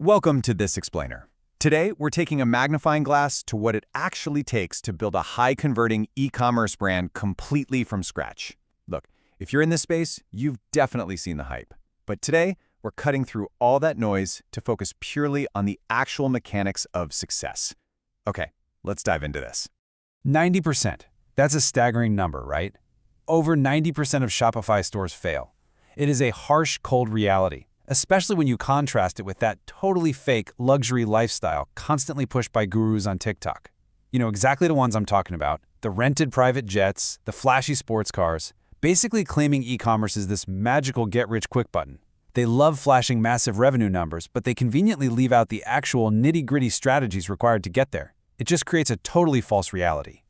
Welcome to This Explainer. Today, we're taking a magnifying glass to what it actually takes to build a high-converting e-commerce brand completely from scratch. Look, if you're in this space, you've definitely seen the hype. But today, we're cutting through all that noise to focus purely on the actual mechanics of success. Okay, let's dive into this. 90%. That's a staggering number, right? Over 90% of Shopify stores fail. It is a harsh, cold reality, especially when you contrast it with that totally fake luxury lifestyle constantly pushed by gurus on TikTok. You know exactly the ones I'm talking about, the rented private jets, the flashy sports cars, basically claiming e-commerce is this magical get-rich-quick button. They love flashing massive revenue numbers, but they conveniently leave out the actual nitty-gritty strategies required to get there. It just creates a totally false reality.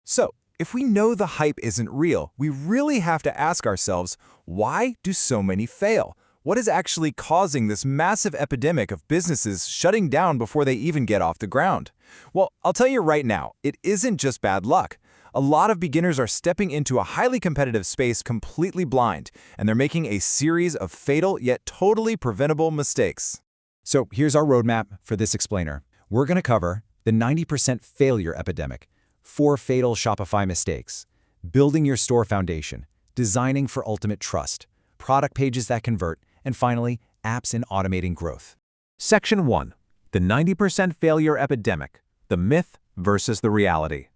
So, if we know the hype isn't real, we really have to ask ourselves, why do so many fail? What is actually causing this massive epidemic of businesses shutting down before they even get off the ground? Well, I'll tell you right now, it isn't just bad luck. A lot of beginners are stepping into a highly competitive space completely blind, and they're making a series of fatal yet totally preventable mistakes. So here's our roadmap for This Explainer. We're going to cover the 90% failure epidemic, 4 fatal Shopify mistakes, building your store foundation, designing for ultimate trust, product pages that convert, and finally, apps and automating growth. Section 1. The 90% failure epidemic, the myth versus the reality.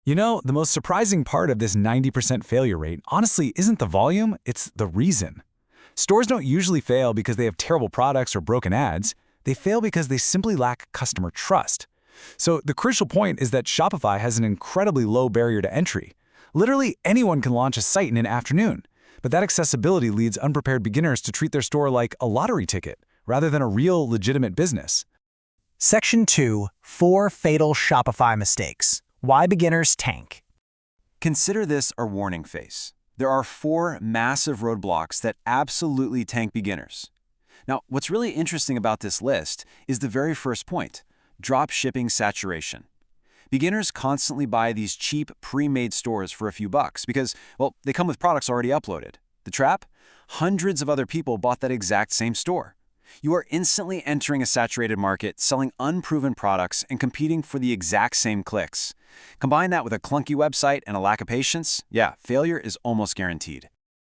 You know, the most surprising part of this 90% failure rate, honestly, isn't the volume, it's the reason. Stores don't usually fail because they have terrible products or broken ads. They fail because they simply lack customer trust. So the crucial point is that Shopify has an incredibly low barrier to entry. Literally anyone can launch a site in an afternoon. But that accessibility leads unprepared beginners to treat their store like a lottery ticket, rather than a real, legitimate business. Section 2. 4 fatal Shopify mistakes. Why beginners tank. Consider this our warning face. There are 4 massive roadblocks that absolutely tank beginners. Now, what's really interesting about this list is the very first point, dropshipping saturation. Beginners constantly buy these cheap, pre-made stores for a few bucks because, well, they come with products already uploaded. The trap? Hundreds of other people bought that exact same store. You are instantly entering a saturated market, selling unproven products and competing for the exact same clicks. Combine that with a clunky website and a lack of patience, yeah, failure is almost guaranteed.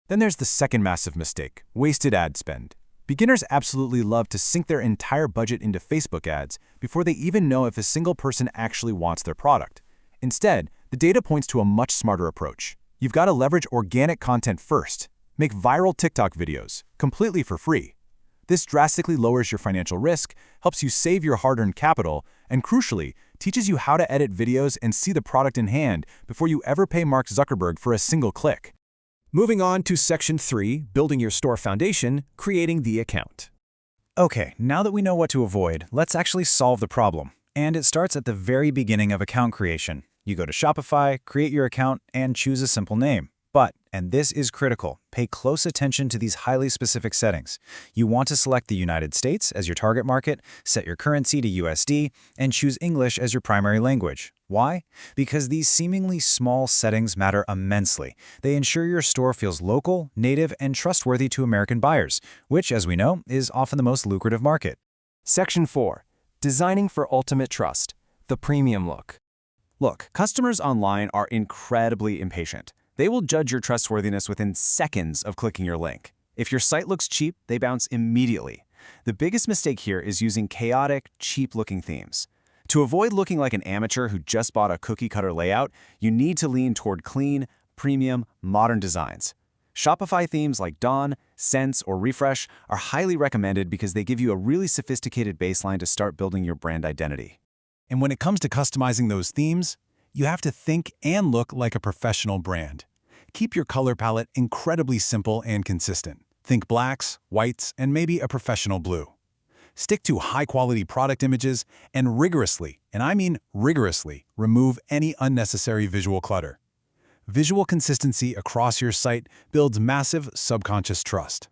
Then there's the second massive mistake, wasted ad spend. Beginners absolutely love to sink their entire budget into Facebook ads before they even know if a single person actually wants their product. Instead, the data points to a much smarter approach. You've got to leverage organic content first. Make viral TikTok videos, completely for free. This drastically lowers your financial risk, helps you save your hard-earned capital, and crucially, teaches you how to edit videos and see the product in hand before you ever pay Mark Zuckerberg for a single click. Moving on to Section 3, building your store foundation, creating the account. Okay, now that we know what to avoid, let's actually solve the problem. And it starts at the very beginning of account creation. You go to Shopify, create your account, and choose a simple name. But, and this is critical, pay close attention to these highly specific settings. You want to select the United States as your target market, set your currency to USD, and choose English as your primary language. Why? Because these seemingly small settings matter immensely. They ensure your store feels local, native, and trustworthy to American buyers, which, as we know, is often the most lucrative market. Section 4. Designing for ultimate trust, the premium look. Look, customers online are incredibly impatient. They will judge your trustworthiness within seconds of clicking your link. If your site looks cheap, they bounce immediately. The biggest mistake here is using chaotic, cheap-looking themes. To avoid looking like an amateur who just bought a cookie-cutter layout, you need to lean toward clean, premium, modern designs. Shopify themes like Dawn, Sense, or Refresh are highly recommended because they give you a really sophisticated baseline to start building your brand identity. And when it comes to customizing those themes, you have to think and look like a professional brand. Keep your color palette incredibly simple and consistent. Think blacks, whites, and maybe a professional blue. Stick to high-quality product images and rigorously, and I mean rigorously, remove any unnecessary visual clutter. Visual consistency across your site builds massive subconscious trust.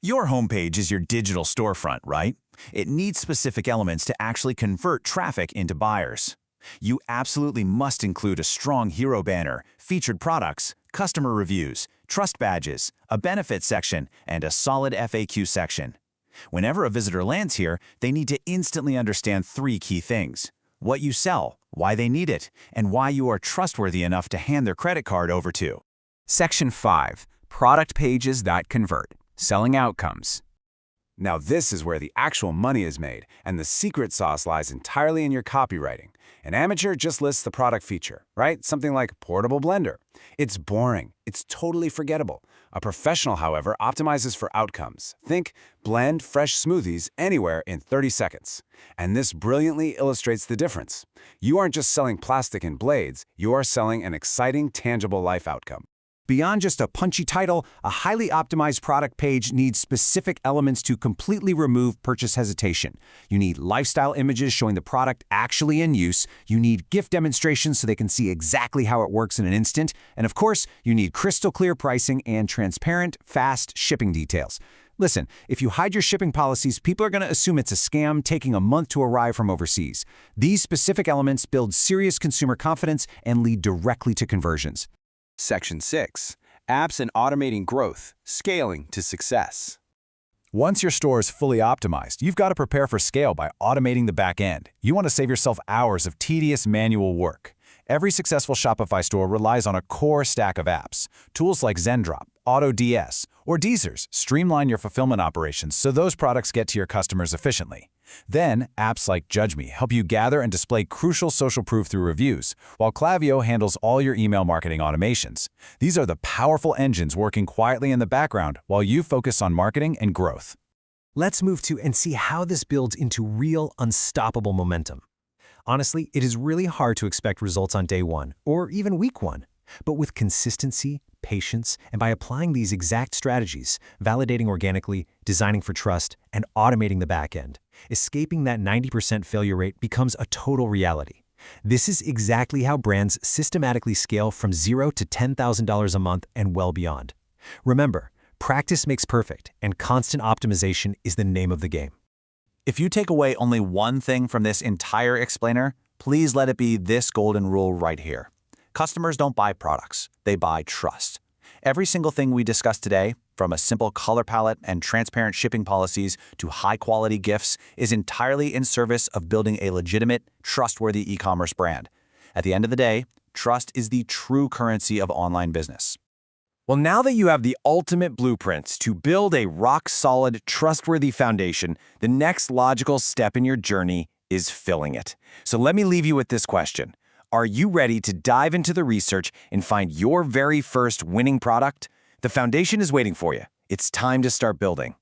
Your homepage is your digital storefront, right? It needs specific elements to actually convert traffic into buyers. You absolutely must include a strong hero banner, featured products, customer reviews, trust badges, a benefits section, and a solid FAQ section. Whenever a visitor lands here, they need to instantly understand 3 key things: what you sell, why they need it, and why you are trustworthy enough to hand their credit card over to. Section 5. Product pages that convert. Selling outcomes. Now this is where the actual money is made, and the secret sauce lies entirely in your copywriting. An amateur just lists the product feature, right? Something like portable blender. It's boring. It's totally forgettable. A professional, however, optimizes for outcomes. Think blend fresh smoothies anywhere in 30 seconds. And this brilliantly illustrates the difference. You aren't just selling plastic and blades, you are selling an exciting, tangible life outcome. Beyond just a punchy title, a highly optimized product page needs specific elements to completely remove purchase hesitation. You need lifestyle images showing the product actually in use. You need gift demonstrations so they can see exactly how it works in an instant. And of course, you need crystal clear pricing and transparent, fast shipping details. Listen, if you hide your shipping policies, people are going to assume it's a scam taking a month to arrive from overseas. These specific elements build serious consumer confidence and lead directly to conversions. Section 6. Apps and automating growth, scaling to success. Once your store is fully optimized, you've got to prepare for scale by automating the back end. You want to save yourself hours of tedious manual work. Every successful Shopify store relies on a core stack of apps. Tools like Zendrop, AutoDS, or Deezers streamline your fulfillment operations so those products get to your customers efficiently. Then, apps like JudgeMe help you gather and display crucial social proof through reviews, while Klaviyo handles all your email marketing automations. These are the powerful engines working quietly in the background while you focus on marketing and growth. Let's move to and see how this builds into real, unstoppable momentum. Honestly, it is really hard to expect results on day 1 or even week 1. But with consistency, patience, and by applying these exact strategies, validating organically, designing for trust, and automating the back end, escaping that 90% failure rate becomes a total reality. This is exactly how brands systematically scale from $0 to $10,000 a month and well beyond. Remember, practice makes perfect, and constant optimization is the name of the game. If you take away only one thing from this entire explainer, please let it be this golden rule right here. Customers don't buy products, they buy trust. Every single thing we discussed today, from a simple color palette and transparent shipping policies to high-quality gifts, is entirely in service of building a legitimate, trustworthy e-commerce brand. At the end of the day, trust is the true currency of online business. Well, now that you have the ultimate blueprints to build a rock-solid, trustworthy foundation, the next logical step in your journey is filling it. So let me leave you with this question. Are you ready to dive into the research and find your very first winning product? The foundation is waiting for you. It's time to start building.